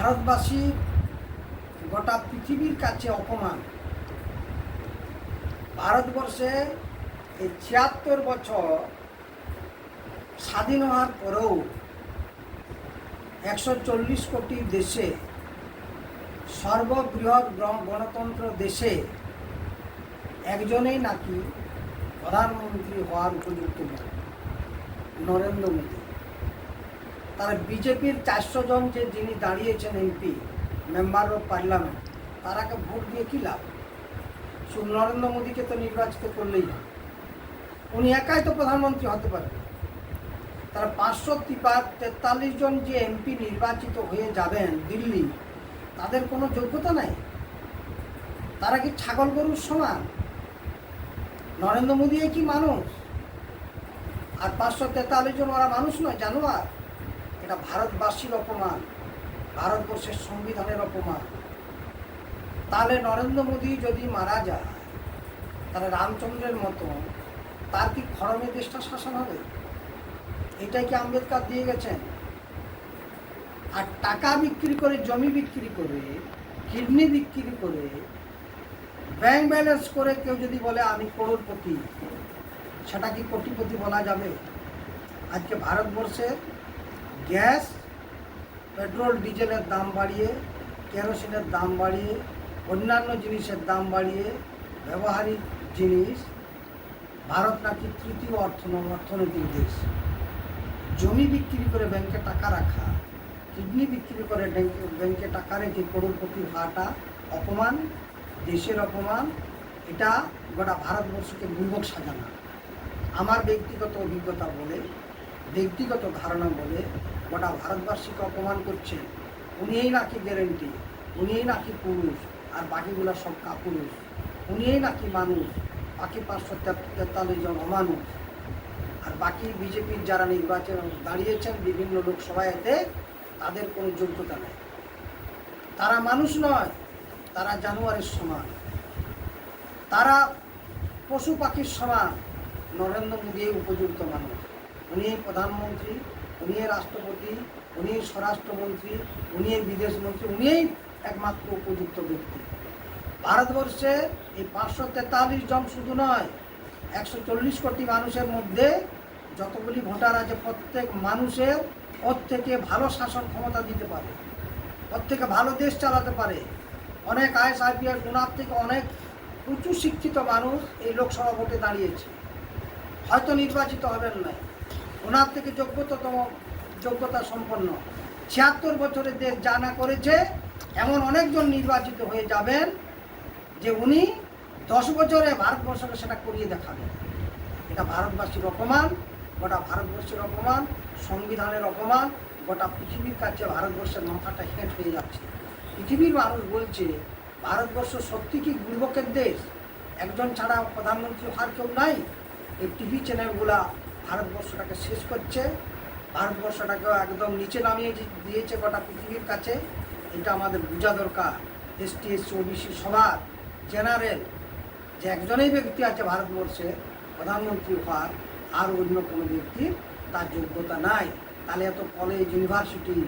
ভারতবাসী গোটা পৃথিবীর কাছে অপমান। ভারতবর্ষে এই ৭৬ বছর স্বাধীন হওয়ার পরেও ১৪০ কোটি দেশে সর্ববৃহৎ গণতন্ত্র দেশে একজনেই নাকি প্রধানমন্ত্রী হওয়ার উপযুক্ত নরেন্দ্র মোদী। তারা বিজেপির ৪০০ জন যে যিনি দাঁড়িয়েছেন এমপি, মেম্বার অফ পার্লামেন্ট, তারাকে ভোট দিয়ে কী লাভ? শুধু নরেন্দ্র মোদীকে তো নির্বাচিত করলেই হয়, উনি একাই তো প্রধানমন্ত্রী হতে পারবে। তারা ৫৪৩ জন যে এমপি নির্বাচিত হয়ে যাবেন দিল্লি, তাদের কোনো যোগ্যতা নাই। তারা কি ছাগল গরুর সমান? নরেন্দ্র মোদী কি মানুষ? আর ৫৪৩ জন ওরা মানুষ নয়, জানোয়ার। এটা ভারতবাসীর অপমান, ভারতবর্ষের সংবিধানের অপমান। তাহলে নরেন্দ্র মোদী যদি মারা যায়, তাহলে রামচন্দ্রের মতো তার কি খরমে দেশটা শাসন হবে? এটাই কি আম্বেদকর দিয়ে গেছেন? আর টাকা বিক্রি করে, জমি বিক্রি করে, কিডনি বিক্রি করে, ব্যাংক ব্যালেন্স করে কেউ যদি বলে আমি করোড়পতি, সেটা কি কোটিপতি বলা যাবে? আজকে ভারতবর্ষের গ্যাস, পেট্রোল, ডিজেলের দাম বাড়িয়ে, কেরোসিনের দাম বাড়িয়ে, অন্যান্য জিনিসের দাম বাড়িয়ে, ব্যবহারিক জিনিস, ভারত নাকি তৃতীয় অর্থনৈতিক দেশ। জমি বিক্রি করে ব্যাংকে টাকা রাখা, কিডনি বিক্রি করে ব্যাংকে টাকা রেখে করোড়পতি হওয়াটা অপমান, দেশের অপমান। এটা গোটা ভারতবর্ষকে বুর্বক সাজানো। আমার ব্যক্তিগত অভিজ্ঞতা বলে, ব্যক্তিগত ধারণা বলে, গোটা ভারতবাসীকে অপমান করছেন। উনিই নাকি গ্যারেন্টি, উনিই নাকি পুরুষ, আর বাকিগুলো সব কাপুরুষ। উনিই নাকি মানুষ, বাকি ৫৪৩ জন অমানুষ। আর বাকি বিজেপির যারা নির্বাচন দাঁড়িয়েছেন বিভিন্ন লোকসভায়, এতে তাদের কোনো যোগ্যতা নেই। তারা মানুষ নয়, তারা জানোয়ারের সমান, তারা পশু পাখির সমান। নরেন্দ্র মোদী উপযুক্ত মানুষ। উনি প্রধানমন্ত্রী, উনি রাষ্ট্রপতি, উনি স্বরাষ্ট্রমন্ত্রী, উনি বিদেশমন্ত্রী, উনিই একমাত্র উপযুক্ত ব্যক্তি। ভারতবর্ষে এই ৫৪৩ জন শুধু নয়, ১৪০ কোটি মানুষের মধ্যে যতগুলি ভোটার আছে, প্রত্যেক মানুষের ওর থেকে ভালো শাসন ক্ষমতা দিতে পারে, ওর থেকে ভালো দেশ চালাতে পারে। অনেক আইএস আইপিএস, ওনার থেকে অনেক উঁচু শিক্ষিত মানুষ এই লোকসভা ভোটে দাঁড়িয়েছে, হয়তো নির্বাচিত হবেন না। ওনার থেকে যোগ্যতা সম্পন্ন ৭৬ বছরের দেশ যা না করেছে, এমন অনেকজন নির্বাচিত হয়ে যাবেন যে উনি ১০ বছরে ভারতবর্ষকে সেটা করিয়ে দেখাবেন। এটা ভারতবাসীর অপমান, গোটা ভারতবর্ষের অপমান, সংবিধানের অপমান। গোটা পৃথিবীর কাছে ভারতবর্ষের মাথাটা হেঁট হয়ে যাচ্ছে। পৃথিবীর মানুষ বলছে ভারতবর্ষ সত্যি কি বুর্বকের দেশ? একজন ছাড়া প্রধানমন্ত্রী হওয়ার কেউ নাই। এই টিভি চ্যানেলগুলা ভারতবর্ষটাকে শেষ করছে, ভারতবর্ষটাকেও একদম নিচে নামিয়ে দিয়েছে গোটা পৃথিবীর কাছে। এটা আমাদের বোঝা দরকার। এসটি, এসসি, ওবিসি সবার জেনারেল যে একজনেই ব্যক্তি আছে ভারতবর্ষে প্রধানমন্ত্রী হওয়ার, আর অন্য কোনো ব্যক্তির তার যোগ্যতা নাই। তাহলে এত কলেজ, ইউনিভার্সিটি,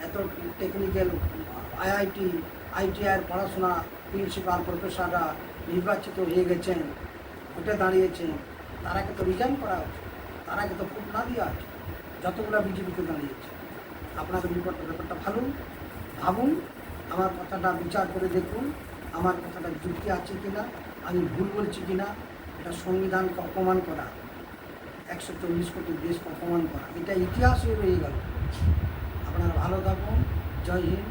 এত টেকনিক্যাল, আইআইটি, আইটিআইয়ের পড়াশোনা, প্রিন্সিপাল, প্রফেসররা নির্বাচিত হয়ে গেছেন, ভোটে দাঁড়িয়েছেন, তারাকে তো রিজাইন করা উচিত, তারাকে তো ভোট না দেওয়া উচিত, যতগুলো বিজেপিতে দাঁড়িয়েছে। আপনাদের ব্যাপারটা ভাবুন, আমার কথাটা বিচার করে দেখুন, আমার কথাটা যুক্তি আছে কিনা, আমি ভুল বলছি কিনা। এটা সংবিধানকে অপমান করা, ১৪০ কোটি দেশকে অপমান করা, এটা ইতিহাস হয়ে রয়ে গেল। আপনারা ভালো থাকুন। জয় হিন্দ।